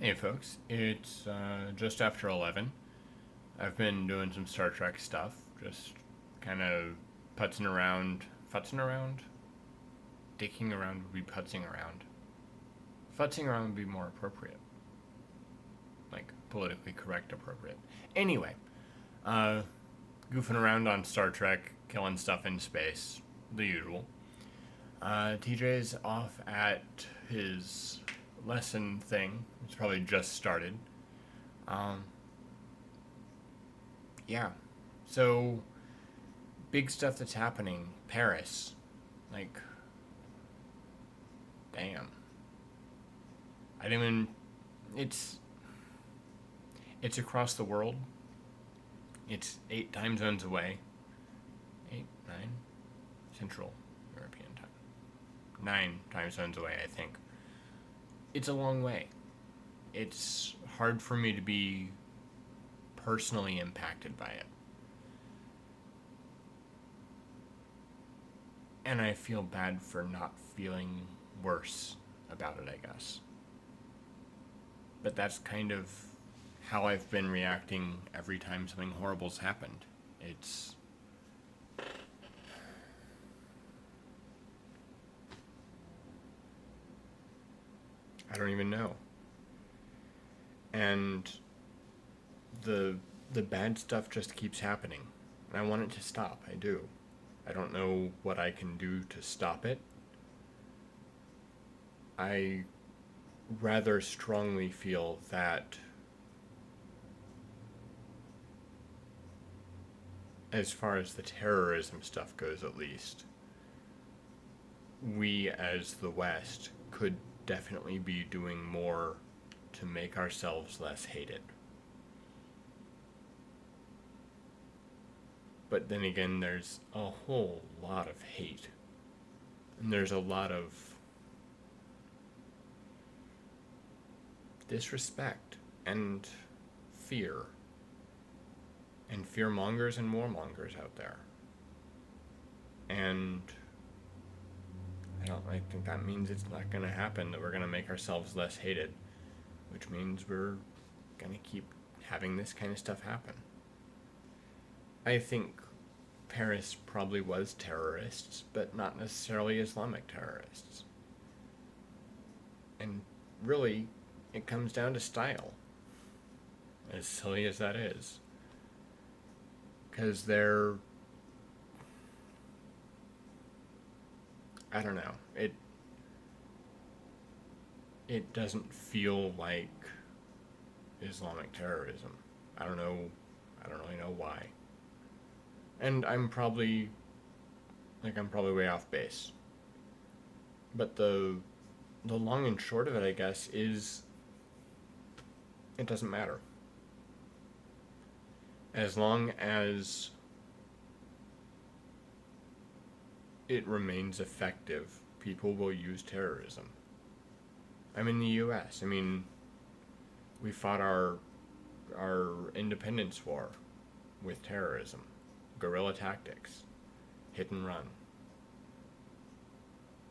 Hey folks, it's just after 11. I've been doing some Star Trek stuff, just kind of futzing around? Dicking around would be putzing around. Futzing around would be more appropriate. Like, politically correct appropriate. Anyway, uh, goofing around on Star Trek, killing stuff in space, the usual. TJ's off at his lesson thing. It's probably just started. Um, yeah. So, big stuff that's happening. Paris. Like, damn. I didn't even. It's. It's across the world. It's 8 time zones away. 8, 9? Central European time. 9 time zones away, I think. It's a long way. It's hard for me to be personally impacted by it. And I feel bad for not feeling worse about it, I guess. But that's kind of how I've been reacting every time something horrible's happened. It's. I don't even know. And the the bad stuff just keeps happening. And I want it to stop. I do. I don't know what I can do to stop it. I rather strongly feel that, as far as the terrorism stuff goes at least, we as the West could definitely be doing more to make ourselves less hated. But then again, there's a whole lot of hate. And there's a lot of disrespect and fear. And fear mongers and warmongers out there. And I think that means it's not going to happen, that we're going to make ourselves less hated, which means we're going to keep having this kind of stuff happen. I think Paris probably was terrorists, but not necessarily Islamic terrorists. And really, it comes down to style, as silly as that is. Because they're. I don't know. It doesn't feel like Islamic terrorism. I don't know. I don't really know why. And I'm probably way off base. But the long and short of it, I guess, is it doesn't matter. As long as it remains effective, people will use terrorism. I'm in the US. I mean, we fought our independence war with terrorism, guerrilla tactics, hit and run.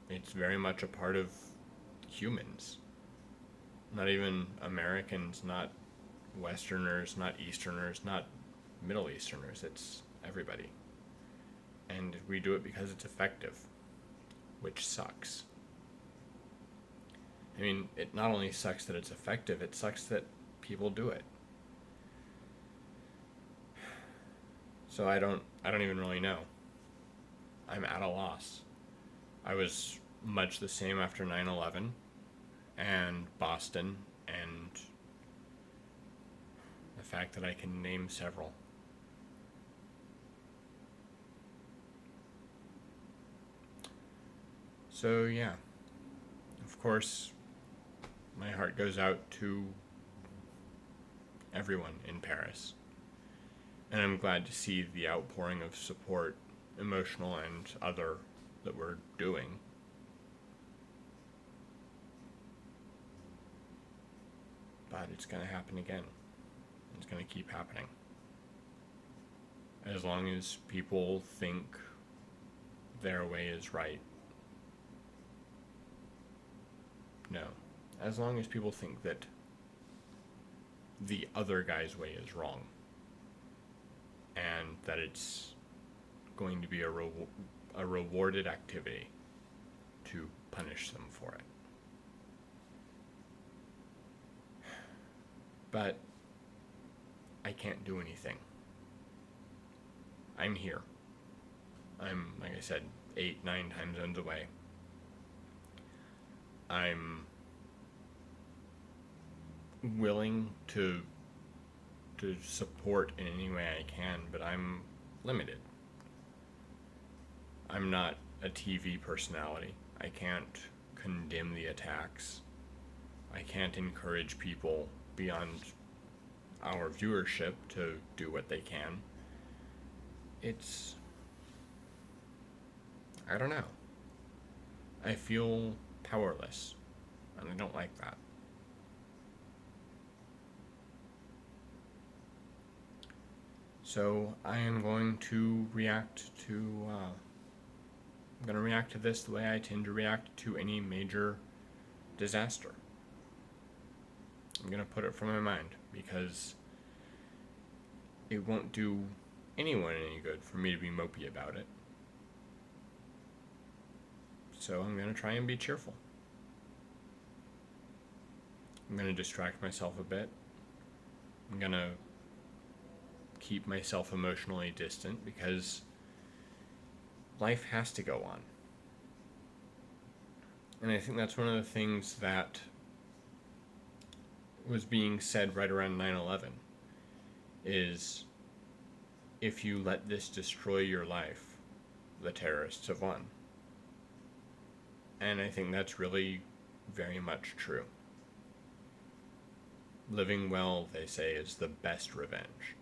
It's very much a part of humans. Not even Americans, not Westerners, not Easterners, not Middle Easterners. It's everybody. And we do it because it's effective, which sucks. I mean, it not only sucks that it's effective, it sucks that people do it. So I don't even really know. I'm at a loss. I was much the same after 9/11 and Boston and the fact that I can name several. So yeah, of course, my heart goes out to everyone in Paris. And I'm glad to see the outpouring of support, emotional and other, that we're doing. But it's going to happen again. It's going to keep happening. As long as people think their way is right. No. As long as people think that the other guy's way is wrong, and that it's going to be a rewarded activity to punish them for it. But I can't do anything. I'm here. I'm, like I said, 8, 9 time zones away. I'm willing to support in any way I can, but I'm limited. I'm not a TV personality. I can't condemn the attacks. I can't encourage people beyond our viewership to do what they can. I don't know. I feel powerless, and I don't like that. So I am going to react to. I'm going to react to this the way I tend to react to any major disaster. I'm going to put it from my mind because it won't do anyone any good for me to be mopey about it. So I'm going to try and be cheerful. I'm going to distract myself a bit. I'm going to keep myself emotionally distant because life has to go on. And I think that's one of the things that was being said right around 9/11 is, if you let this destroy your life, the terrorists have won. And I think that's really very much true. Living well, they say, is the best revenge.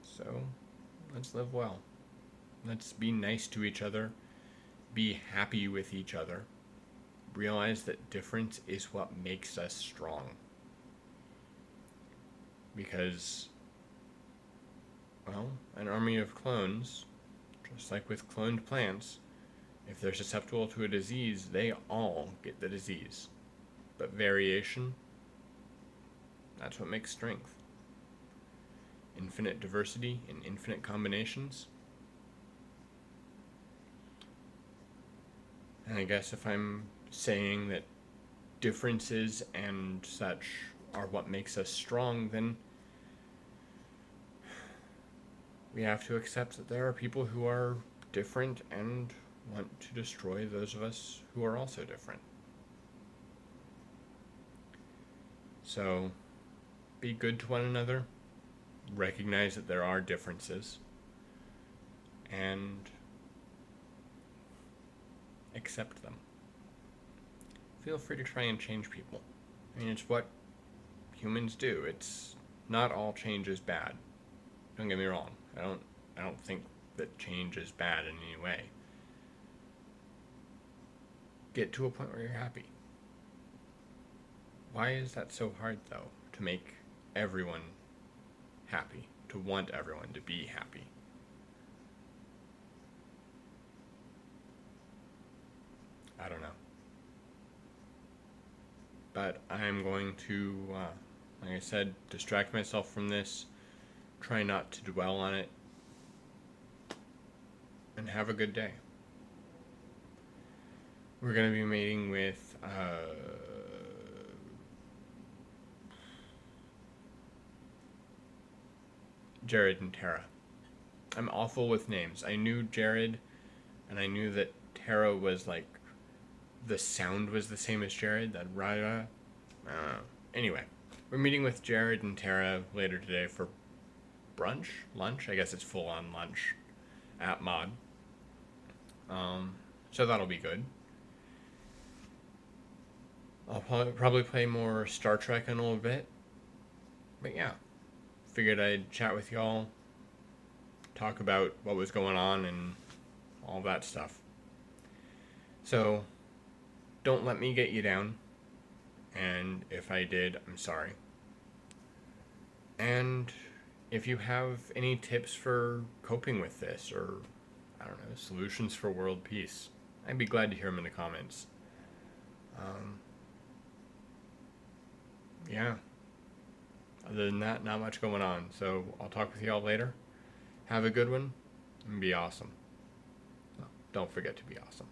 So, let's live well. Let's be nice to each other. Be happy with each other. Realize that difference is what makes us strong. Because, well, an army of clones, just like with cloned plants, if they're susceptible to a disease, they all get the disease. But variation, that's what makes strength. Infinite diversity and infinite combinations. And I guess if I'm saying that differences and such are what makes us strong, then we have to accept that there are people who are different and want to destroy those of us who are also different. So, be good to one another, recognize that there are differences, and accept them. Feel free to try and change people. I mean, it's what humans do. It's not all change is bad. Don't get me wrong. I don't think that change is bad in any way. Get to a point where you're happy. Why is that so hard, though, to make everyone happy, to want everyone to be happy? I don't know. But I'm going to, like I said, distract myself from this, try not to dwell on it, and have a good day. We're going to be meeting with Jared and Tara. I'm awful with names. I knew Jared, and I knew that Tara was like, the sound was the same as Jared, that Rada. Anyway, we're meeting with Jared and Tara later today for brunch? Lunch? I guess it's full on lunch at Mod. So that'll be good. I'll probably play more Star Trek in a little bit. But yeah, figured I'd chat with y'all, talk about what was going on and all that stuff. So, don't let me get you down. And if I did, I'm sorry. And if you have any tips for coping with this, or, I don't know, solutions for world peace, I'd be glad to hear them in the comments. yeah, other than that, not much going on. So I'll talk with y'all later. Have a good one and be awesome. Well, don't forget to be awesome.